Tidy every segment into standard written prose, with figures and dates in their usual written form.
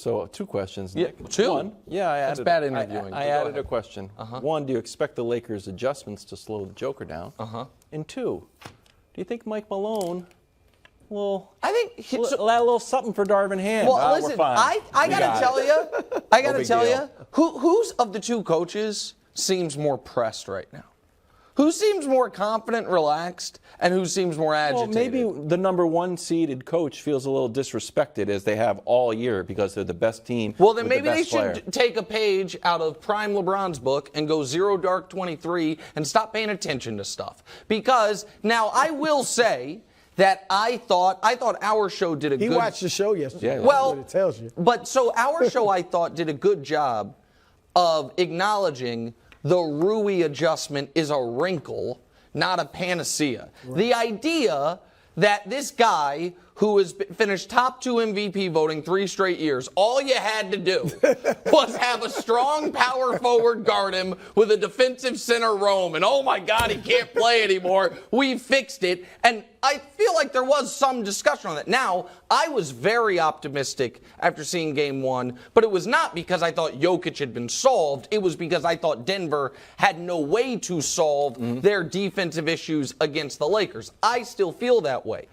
So 2 questions, Yeah, Nick. 2? One, yeah, I added. That's bad interviewing. I added a question. Uh-huh. 1, do you expect the Lakers' adjustments to slow the Joker down? Uh-huh. And 2, do you think Mike Malone will I think a little something for Darvin Ham? Well, We're listen, fine. I We got got to it. tell you, I got to big tell deal. you, who's of the 2 coaches seems more pressed right now? Who seems more confident, relaxed, and who seems more agitated? Well, maybe the number 1 seeded coach feels a little disrespected as they have all year because they're the best team. Well, then with maybe the they best player. should take a page out of Prime LeBron's book and go 0 dark 23 and stop paying attention to stuff. Because now I will say that I thought our show did a good. He watched the show yesterday. Yeah. Well, That's what it tells you. But so our show, I thought, did a good job of acknowledging the Rui adjustment is a wrinkle, not a panacea. Right. The idea that this guy who has finished top 2 MVP voting 3 straight years, all you had to do was have a strong power forward guard him with a defensive center roam, and oh my God, he can't play anymore. We fixed it. And I feel like there was some discussion on that. Now, I was very optimistic after seeing game 1, but it was not because I thought Jokić had been solved. It was because I thought Denver had no way to solve their defensive issues against the Lakers. I still feel that way.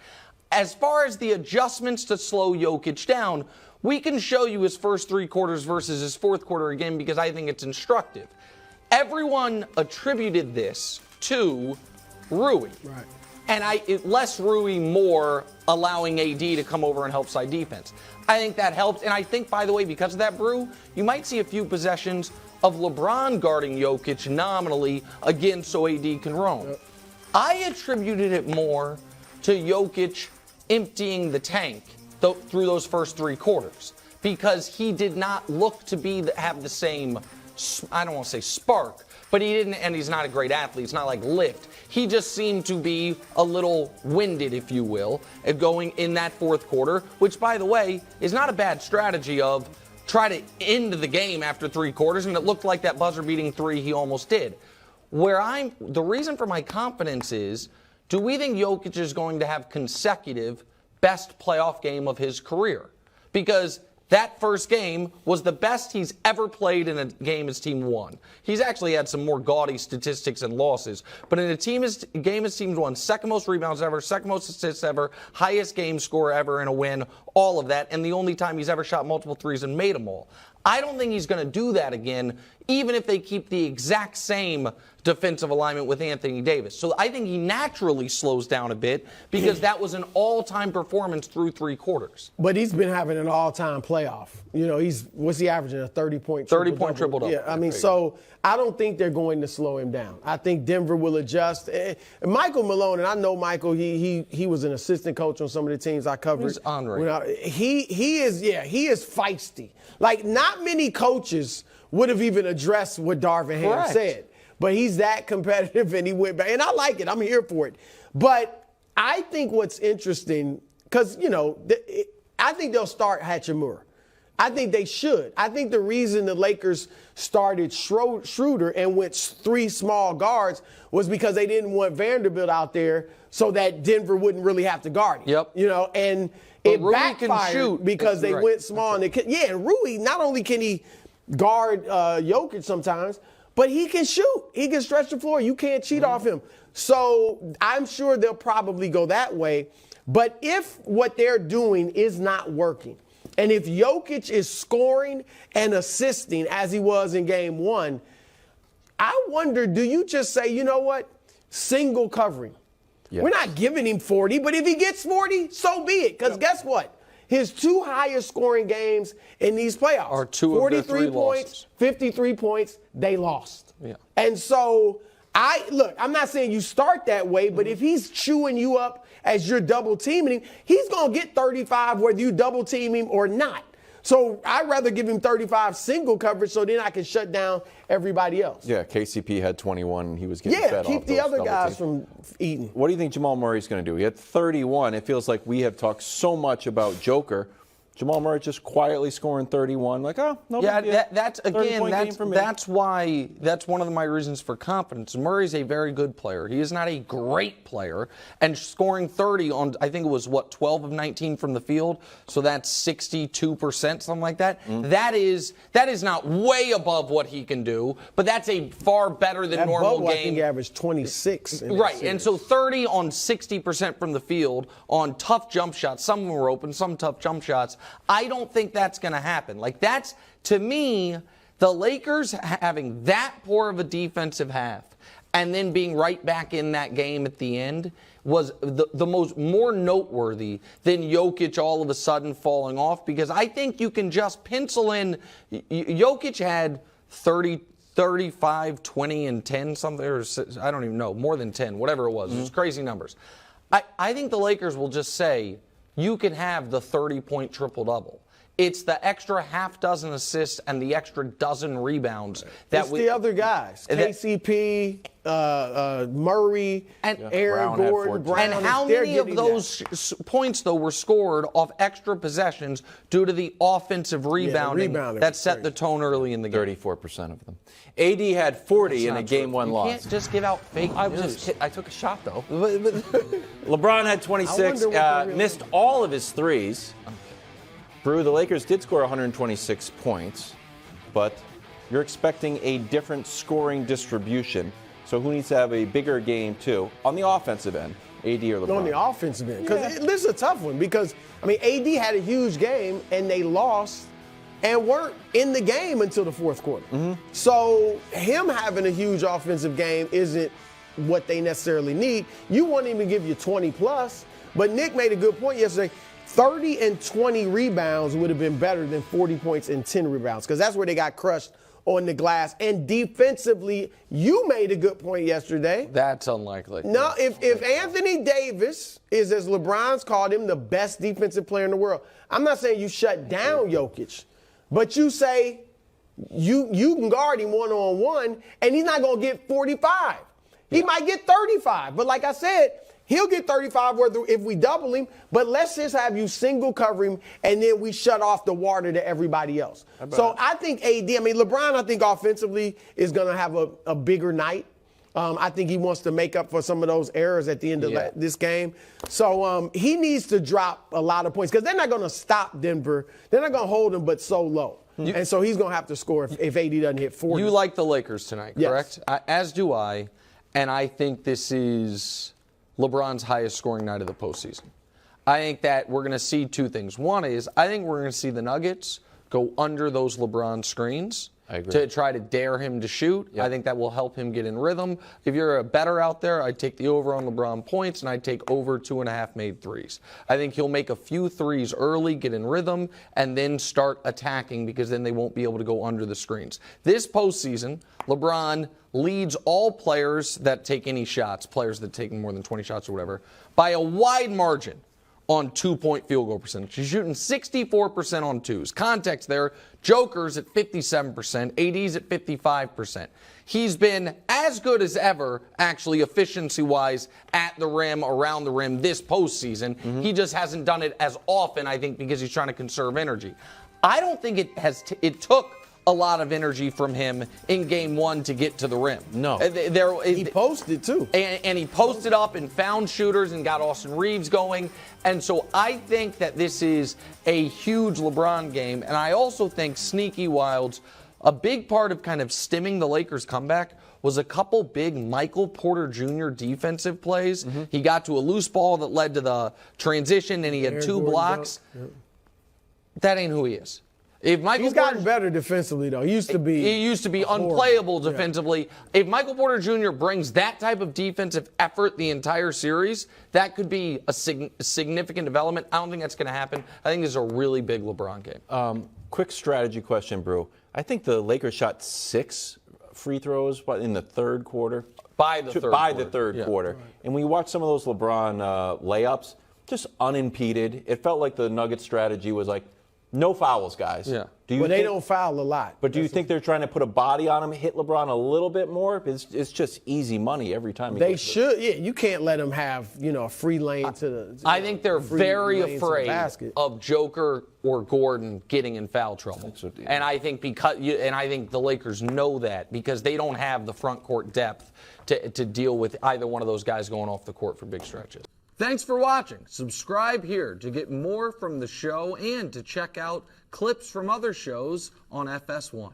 As far as the adjustments to slow Jokić down, we can show you his first 3 quarters versus his 4th quarter again because I think it's instructive. Everyone attributed this to Rui. Right. And less Rui, more allowing AD to come over and help side defense. I think that helped. And I think, by the way, because of that, Brew, you might see a few possessions of LeBron guarding Jokić nominally again so AD can roam. Yep. I attributed it more to Jokić emptying the tank through those first 3 quarters because he did not look to have the same, I don't want to say spark, but he didn't, and he's not a great athlete. It's not like lift. He just seemed to be a little winded, if you will, going in that 4th quarter, which, by the way, is not a bad strategy of try to end the game after 3 quarters, and it looked like that buzzer-beating 3 he almost did. The reason for my confidence is, do we think Jokić is going to have consecutive best playoff game of his career? Because that first game was the best he's ever played in a game his team won. He's actually had some more gaudy statistics and losses. But in a game his team's won, second most rebounds ever, second most assists ever, highest game score ever in a win, all of that, and the only time he's ever shot multiple threes and made them all. I don't think he's going to do that again, even if they keep the exact same defensive alignment with Anthony Davis. So I think he naturally slows down a bit because that was an all-time performance through 3 quarters. But he's been having an all-time playoff. You know, what's he averaging? A 30-point triple-double? 30-point triple-double. Yeah, I mean, so I don't think they're going to slow him down. I think Denver will adjust. And Michael Malone, and I know Michael, he was an assistant coach on some of the teams I covered. He's honorary. He is feisty. Like, not many coaches would have even addressed what Darvin Ham said. But he's that competitive, and he went back. And I like it. I'm here for it. But I think what's interesting, because, you know, I think they'll start Hachimura. I think they should. I think the reason the Lakers started Schroeder and went 3 small guards was because they didn't want Vanderbilt out there so that Denver wouldn't really have to guard him. Yep. You know, and but it Rui backfired can shoot. because they went small. Right. And Rui, not only can he guard Jokić sometimes, but he can shoot. He can stretch the floor. You can't cheat off him. So I'm sure they'll probably go that way. But if what they're doing is not working, and if Jokić is scoring and assisting as he was in game 1, I wonder, do you just say, you know what, single covering? Yes. We're not giving him 40, but if he gets 40, so be it. Because guess what? His 2 highest scoring games in these playoffs are 2 of their 3 points, losses. 53 points, they lost. Yeah. And so, I'm not saying you start that way, but if he's chewing you up as you're double teaming him, he's going to get 35 whether you double team him or not. So I'd rather give him 35 single coverage so then I can shut down everybody else. Yeah, KCP had 21 and he was getting fed off keep the other double guys teams. from eating. What do you think Jamal Murray's going to do? He had 31. It feels like we have talked so much about Joker. Jamal Murray just quietly scoring 31. Like, oh, no big deal. That's 30-point game for me. that's one of my reasons for confidence. Murray's a very good player. He is not a great player, and scoring 30 on, I think it was 12 of 19 from the field, so that's 62%, something like that. That is not way above what he can do, but that's a far better than normal game. I think he averaged 26. Right, and so 30 on 60% from the field on tough jump shots. Some were open, some tough jump shots. I don't think that's going to happen. Like, that's, to me, the Lakers having that poor of a defensive half and then being right back in that game at the end was the more noteworthy than Jokic all of a sudden falling off, because I think you can just pencil in. Jokic had 30, 35, 20, and 10 something, or I don't even know, more than 10, whatever it was. It was crazy numbers. I think the Lakers will just say, you can have the 30-point triple-double. It's the extra half dozen assists and the extra dozen rebounds. It's the other guys, KCP, Murray, Aaron Gordon, Brown. And how many of those points, though, were scored off extra possessions due to the offensive rebounding that set the tone early in the game? 34% of them. AD had 40 in a Game 1 loss. You can't just give out fake news. I took a shot, though. LeBron had 26, missed all of his threes. Brew, the Lakers did score 126 points, but you're expecting a different scoring distribution. So who needs to have a bigger game, too, on the offensive end, AD or LeBron? On the offensive end. Because this is a tough one. Because, I mean, AD had a huge game, and they lost and weren't in the game until the fourth quarter. So him having a huge offensive game isn't what they necessarily need. You want him to give you 20+, but Nick made a good point yesterday. 30 and 20 rebounds would have been better than 40 points and 10 rebounds, because that's where they got crushed on the glass. And defensively, you made a good point yesterday. That's unlikely. No, if Anthony Davis is, as LeBron's called him, the best defensive player in the world, I'm not saying you shut down Jokic, but you say you can guard him one-on-one, and he's not going to get 45. He might get 35. But like I said, he'll get 35 if we double him, but let's just have you single cover him, and then we shut off the water to everybody else. So I think LeBron, I think offensively is going to have a bigger night. I think he wants to make up for some of those errors at the end of this game. So he needs to drop a lot of points, because they're not going to stop Denver. They're not going to hold him, but so low. And so he's going to have to score if AD doesn't hit 40. You like the Lakers tonight, correct? Yes. As do I, and I think this is LeBron's highest scoring night of the postseason. I think that we're going to see two things. One is, I think we're going to see the Nuggets go under those LeBron screens to try to dare him to shoot. Yep. I think that will help him get in rhythm. If you're a bettor out there, I'd take the over on LeBron points, and I'd take over 2.5 made threes. I think he'll make a few threes early, get in rhythm, and then start attacking, because then they won't be able to go under the screens. This postseason, LeBron leads all players that take any shots, players that take more than 20 shots or whatever, by a wide margin on 2-point field goal percentage. He's shooting 64% on twos. Context there, Joker's at 57%, AD's at 55%. He's been as good as ever, actually, efficiency-wise, at the rim, around the rim this postseason. He just hasn't done it as often, I think, because he's trying to conserve energy. I don't think it took a lot of energy from him in Game 1 to get to the rim. No. He posted, too. And he posted up and found shooters and got Austin Reeves going. And so I think that this is a huge LeBron game. And I also think Sneaky Wilds, a big part of kind of stemming the Lakers' comeback was a couple big Michael Porter Jr. defensive plays. He got to a loose ball that led to the transition, and he had two blocks. That ain't who he is. He's gotten better defensively, though. He used to be unplayable defensively. If Michael Porter Jr. brings that type of defensive effort the entire series, that could be a significant development. I don't think that's going to happen. I think this is a really big LeBron game. Quick strategy question, Brew. I think the Lakers shot 6 free throws in the third quarter. By the third quarter. And when you watch some of those LeBron layups, just unimpeded. It felt like the Nuggets strategy was like, No fouls, guys. Yeah. Well, they don't foul a lot. But do you think they're trying to put a body on him, hit LeBron a little bit more? It's just easy money every time. They should. Yeah, you can't let them have a free lane to the. I think they're very afraid of Joker or Gordon getting in foul trouble, and I think I think the Lakers know that because they don't have the front court depth to deal with either one of those guys going off the court for big stretches. Thanks for watching. Subscribe here to get more from the show and to check out clips from other shows on FS1.